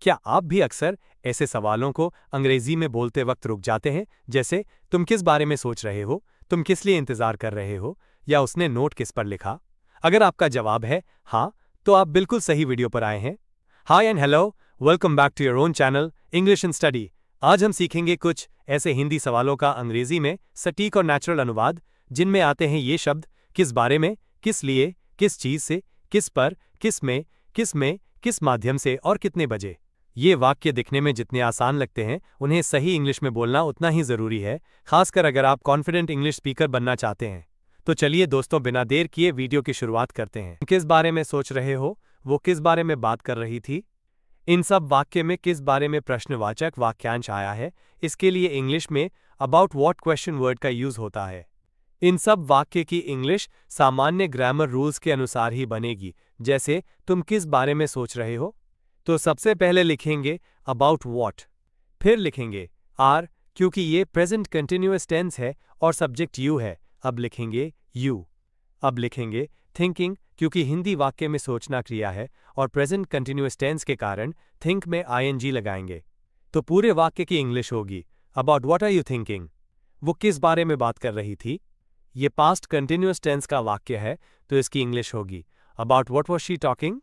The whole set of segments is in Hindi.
क्या आप भी अक्सर ऐसे सवालों को अंग्रेजी में बोलते वक्त रुक जाते हैं, जैसे तुम किस बारे में सोच रहे हो, तुम किस लिए इंतजार कर रहे हो, या उसने नोट किस पर लिखा? अगर आपका जवाब है हाँ, तो आप बिल्कुल सही वीडियो पर आए हैं। Hi and hello, welcome back to your own channel English and study. आज हम सीखेंगे कुछ ऐसे हिंदी सवालों का अंग्रेजी में सटीक और नेचुरल अनुवाद, जिनमें आते हैं ये शब्द किस बारे में, किस लिए, किस चीज से, किस पर, किस में, किस माध्यम से और कितने बजे। ये वाक्य दिखने में जितने आसान लगते हैं, उन्हें सही इंग्लिश में बोलना उतना ही ज़रूरी है, खासकर अगर आप कॉन्फिडेंट इंग्लिश स्पीकर बनना चाहते हैं। तो चलिए दोस्तों, बिना देर किए वीडियो की शुरुआत करते हैं। किस बारे में सोच रहे हो, वो किस बारे में बात कर रही थी? इन सब वाक्य में किस बारे में प्रश्नवाचक वाक्यांश आया है, इसके लिए इंग्लिश में अबाउट व्हाट क्वेश्चन वर्ड का यूज होता है। इन सब वाक्य की इंग्लिश सामान्य ग्रामर रूल्स के अनुसार ही बनेगी, जैसे तुम किस बारे में सोच रहे हो। तो सबसे पहले लिखेंगे अबाउट व्हाट, फिर लिखेंगे आर, क्योंकि ये प्रेजेंट कंटिन्यूअस टेंस है और सब्जेक्ट यू है, अब लिखेंगे यू। अब लिखेंगे थिंकिंग, क्योंकि हिंदी वाक्य में सोचना क्रिया है और प्रेजेंट कंटिन्यूअस टेंस के कारण थिंक में आईएनजी लगाएंगे। तो पूरे वाक्य की इंग्लिश होगी about what are you thinking. वो किस बारे में बात कर रही थी? ये पास्ट कंटिन्यूअस टेंस का वाक्य है, तो इसकी इंग्लिश होगी about what was she talking.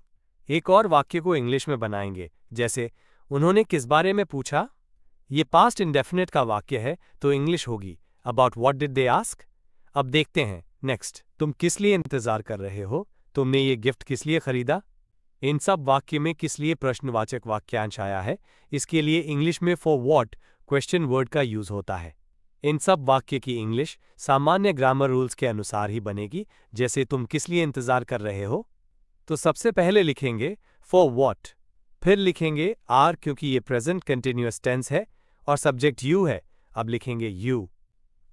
एक और वाक्य को इंग्लिश में बनाएंगे, जैसे उन्होंने किस बारे में पूछा। ये पास्ट इंडेफिनिट का वाक्य है, तो इंग्लिश होगी about what did they ask. अब देखते हैं नेक्स्ट, तुम किस लिए इंतजार कर रहे हो, तुमने ये गिफ्ट किस लिए खरीदा। इन सब वाक्य में किस लिए प्रश्नवाचक वाक्यांश आया है, इसके लिए इंग्लिश में फॉर व्हाट क्वेश्चन वर्ड का यूज होता है। इन सब वाक्य की इंग्लिश सामान्य ग्रामर रूल्स के अनुसार ही बनेगी, जैसे तुम किस लिए इंतजार कर रहे हो। तो सबसे पहले लिखेंगे फॉर व्हाट, फिर लिखेंगे आर, क्योंकि ये प्रेजेंट कंटिन्यूअस टेंस है और सब्जेक्ट यू है, अब लिखेंगे यू।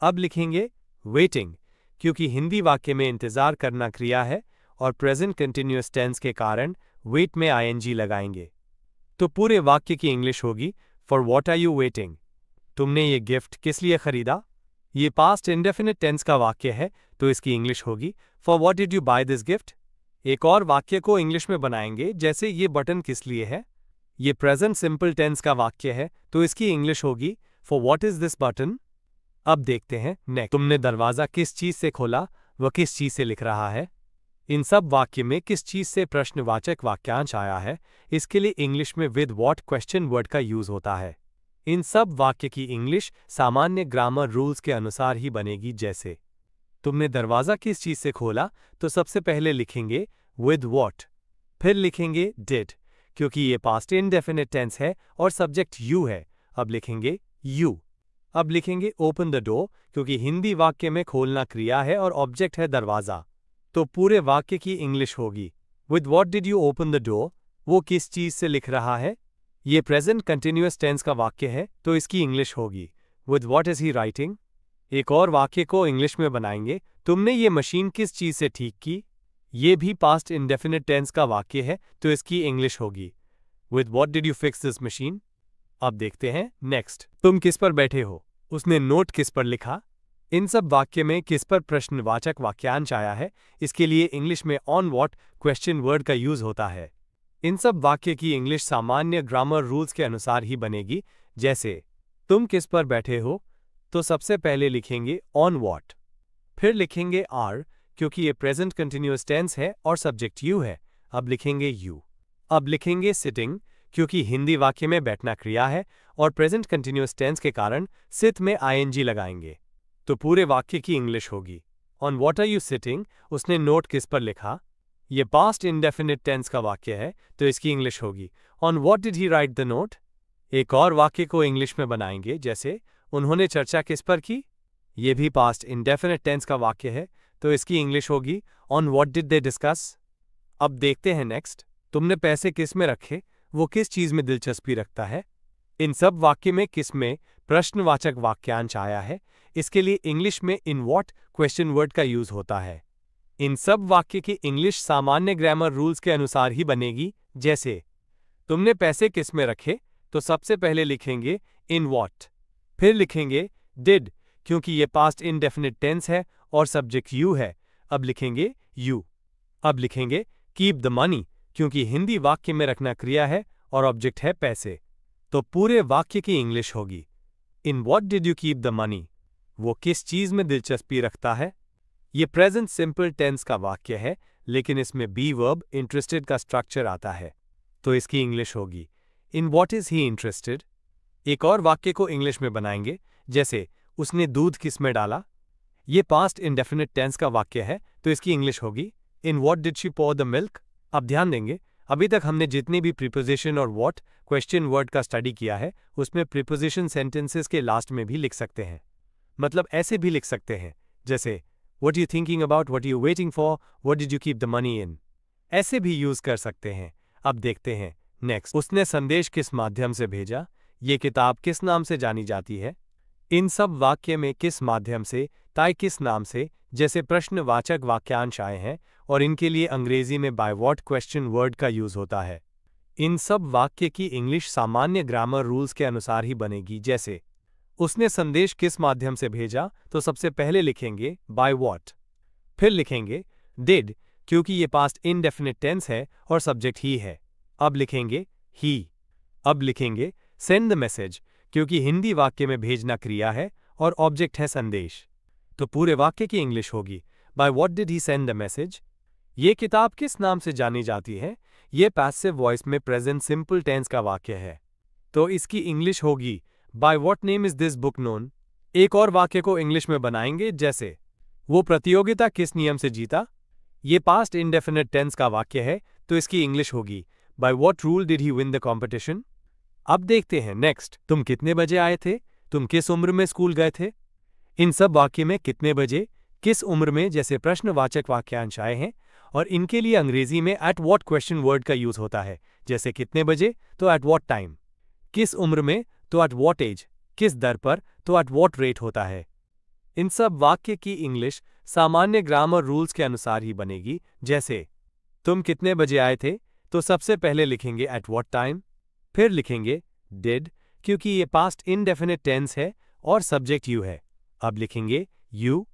अब लिखेंगे वेटिंग, क्योंकि हिंदी वाक्य में इंतजार करना क्रिया है और प्रेजेंट कंटिन्यूअस टेंस के कारण वेट में आईएनजी लगाएंगे। तो पूरे वाक्य की इंग्लिश होगी for what are you waiting. तुमने ये गिफ्ट किस लिए खरीदा। ये पास्ट इंडेफिनिट टेंस का वाक्य है, तो इसकी इंग्लिश होगी for what did you buy this gift. एक और वाक्य को इंग्लिश में बनाएंगे, जैसे ये बटन किस लिए है। ये प्रेजेंट सिंपल टेंस का वाक्य है, तो इसकी इंग्लिश होगी for what is this button. अब देखते हैं नेक्स्ट, तुमने दरवाजा किस चीज से खोला, वह किस चीज से लिख रहा है। इन सब वाक्य में किस चीज से प्रश्नवाचक वाक्यांश आया है, इसके लिए इंग्लिश में विद व्हाट क्वेश्चन वर्ड का यूज होता है। इन सब वाक्य की इंग्लिश सामान्य ग्रामर रूल्स के अनुसार ही बनेगी, जैसे तुमने दरवाजा किस चीज से खोला, तो सबसे पहले लिखेंगे विद व्हाट, फिर लिखेंगे डिड, क्योंकि ये पास्ट इंडेफिनिट टेंस है और सब्जेक्ट यू है, अब लिखेंगे यू। अब लिखेंगे ओपन द डोर, क्योंकि हिंदी वाक्य में खोलना क्रिया है और ऑब्जेक्ट है दरवाजा। तो पूरे वाक्य की इंग्लिश होगी with what did you open the door. वो किस चीज से लिख रहा है। ये प्रेजेंट कंटिन्यूअस टेंस का वाक्य है, तो इसकी इंग्लिश होगी with what is he writing. एक और वाक्य को इंग्लिश में बनाएंगे, तुमने ये मशीन किस चीज से ठीक की। ये भी पास्ट इंडेफिनिट टेंस का वाक्य है, तो इसकी इंग्लिश होगी with what did you fix this machine. अब देखते हैं नेक्स्ट, तुम किस पर बैठे हो, उसने नोट किस पर लिखा। इन सब वाक्य में किस पर प्रश्नवाचक वाक्यांश आया है, इसके लिए इंग्लिश में ऑन व्हाट क्वेश्चन वर्ड का यूज होता है। इन सब वाक्य की इंग्लिश सामान्य ग्रामर रूल्स के अनुसार ही बनेगी, जैसे तुम किस पर बैठे हो, तो सबसे पहले लिखेंगे ऑन व्हाट, फिर लिखेंगे आर, क्योंकि ये प्रेजेंट कंटिन्यूअस टेंस है और सब्जेक्ट यू है, अब लिखेंगे यू। अब लिखेंगे सिटिंग, क्योंकि हिंदी वाक्य में बैठना क्रिया है और प्रेजेंट कंटिन्यूअस टेंस के कारण सिट में आईएनजी लगाएंगे। तो पूरे वाक्य की इंग्लिश होगी on what are you sitting, उसने नोट किस पर लिखा। ये पास्ट इंडेफिनिट टेंस का वाक्य है, तो इसकी इंग्लिश होगी on what did he right the note. एक और वाक्य को इंग्लिश में बनाएंगे, जैसे उन्होंने चर्चा किस पर की। ये भी पास्ट इंडेफिनिट टेंस का वाक्य है, तो इसकी इंग्लिश होगी on what did they discuss. अब देखते हैं नेक्स्ट, तुमने पैसे किस में रखे, वो किस चीज में दिलचस्पी रखता है। इन सब वाक्य में किस में प्रश्नवाचक वाक्यांश आया है, इसके लिए इंग्लिश में इन व्हाट क्वेश्चन वर्ड का यूज होता है। इन सब वाक्य की इंग्लिश सामान्य ग्रामर रूल्स के अनुसार ही बनेगी, जैसे तुमने पैसे किस में रखे, तो सबसे पहले लिखेंगे इन व्हाट, फिर लिखेंगे डिड, क्योंकि ये पास्ट इंडेफिनिट टेंस है और सब्जेक्ट यू है, अब लिखेंगे यू। अब लिखेंगे कीप द मनी, क्योंकि हिंदी वाक्य में रखना क्रिया है और ऑब्जेक्ट है पैसे। तो पूरे वाक्य की इंग्लिश होगी, in what did you keep the money? वो किस चीज में दिलचस्पी रखता है? ये प्रेजेंट सिंपल टेंस का वाक्य है, लेकिन इसमें बी वर्ब इंटरेस्टेड का स्ट्रक्चर आता है। तो इसकी इंग्लिश होगी, in what is he interested? एक और वाक्य को इंग्लिश में बनाएंगे, जैसे उसने दूध किस में डाला? ये पास्ट इंडेफिनिट टेंस का वाक्य है, तो इसकी इंग्लिश होगी, in what did she pour the milk? अब ध्यान देंगे, अभी तक हमने जितनी भी प्रीपोजिशन और वॉट क्वेश्चन वर्ड का स्टडी किया है, उसमें प्रीपोजिशन सेंटेंसेस के लास्ट में भी लिख सकते हैं। मतलब ऐसे भी लिख सकते हैं, जैसे what you thinking about, what you waiting for, what did you keep the money in? ऐसे भी यूज कर सकते हैं। अब देखते हैं नेक्स्ट, उसने संदेश किस माध्यम से भेजा? ये किताब किस नाम से जानी जाती है? इन सब वाक्य में किस माध्यम से, ताई किस नाम से जैसे प्रश्नवाचक वाक्यांश आए हैं, और इनके लिए अंग्रेजी में बाय व्हाट क्वेश्चन वर्ड का यूज होता है। इन सब वाक्य की इंग्लिश सामान्य ग्रामर रूल्स के अनुसार ही बनेगी, जैसे उसने संदेश किस माध्यम से भेजा, तो सबसे पहले लिखेंगे बाय व्हाट, फिर लिखेंगे डिड, क्योंकि ये पास्ट इनडेफिनिट टेंस है और सब्जेक्ट ही है, अब लिखेंगे ही। अब लिखेंगे सेंड द मैसेज, क्योंकि हिंदी वाक्य में भेजना क्रिया है और ऑब्जेक्ट है संदेश। तो पूरे वाक्य की इंग्लिश होगी, by what did he send the message? ये किताब किस नाम से जानी जाती है? ये पैसिव वॉइस में प्रेजेंट सिंपल टेंस का वाक्य है, तो इसकी इंग्लिश होगी, by what name is this book known? एक और वाक्य को इंग्लिश में बनाएंगे, जैसे वो प्रतियोगिता किस नियम से जीता? ये पास्ट इंडेफिनिट टेंस का वाक्य है, तो इसकी इंग्लिश होगी, by what rule did he win the competition? अब देखते हैं नेक्स्ट, तुम कितने बजे आए थे? तुम किस उम्र में स्कूल गए थे? इन सब वाक्य में कितने बजे, किस उम्र में जैसे प्रश्नवाचक वाक्यांश आए हैं, और इनके लिए अंग्रेजी में एट वॉट क्वेश्चन वर्ड का यूज होता है, जैसे कितने बजे तो एट वॉट टाइम, किस उम्र में तो एट वॉट एज, किस दर पर तो एट वॉट रेट होता है। इन सब वाक्य की इंग्लिश सामान्य ग्रामर रूल्स के अनुसार ही बनेगी, जैसे तुम कितने बजे आए थे, तो सबसे पहले लिखेंगे एट वॉट टाइम, फिर लिखेंगे डिड, क्योंकि ये पास्ट इनडेफिनिट टेंस है और सब्जेक्ट यू है, अब लिखेंगे यू।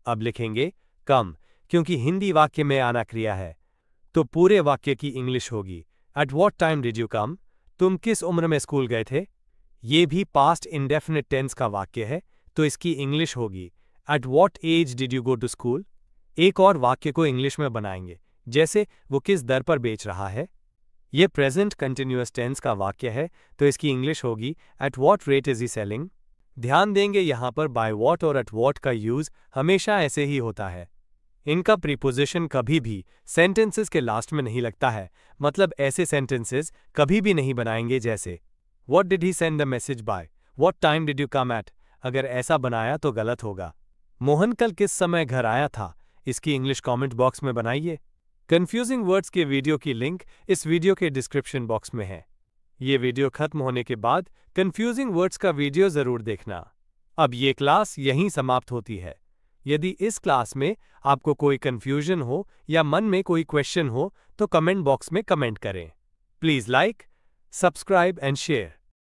अब लिखेंगे कम, क्योंकि हिंदी वाक्य में आना क्रिया है। तो पूरे वाक्य की इंग्लिश होगी, at what time did you come? तुम किस उम्र में स्कूल गए थे? ये भी पास्ट इंडेफिनिट टेंस का वाक्य है, तो इसकी इंग्लिश होगी, at what age did you go to school? एक और वाक्य को इंग्लिश में बनाएंगे, जैसे वो किस दर पर बेच रहा है? ये प्रेजेंट कंटिन्यूअस टेंस का वाक्य है, तो इसकी इंग्लिश होगी, at what rate is he selling? ध्यान देंगे यहाँ पर बाय वॉट और एट वॉट का यूज हमेशा ऐसे ही होता है। इनका प्रीपोजिशन कभी भी सेंटेंसेस के लास्ट में नहीं लगता है, मतलब ऐसे सेंटेंसेस कभी भी नहीं बनाएंगे जैसे what did he send the message by, what time did you come at? अगर ऐसा बनाया तो गलत होगा। मोहन कल किस समय घर आया था? इसकी इंग्लिश कमेंट बॉक्स में बनाइए। कंफ्यूजिंग वर्ड्स के वीडियो की लिंक इस वीडियो के डिस्क्रिप्शन बॉक्स में है। ये वीडियो खत्म होने के बाद कंफ्यूजिंग वर्ड्स का वीडियो जरूर देखना। अब ये क्लास यहीं समाप्त होती है। यदि इस क्लास में आपको कोई कंफ्यूजन हो या मन में कोई क्वेश्चन हो तो कमेंट बॉक्स में कमेंट करें। Please like, subscribe and share.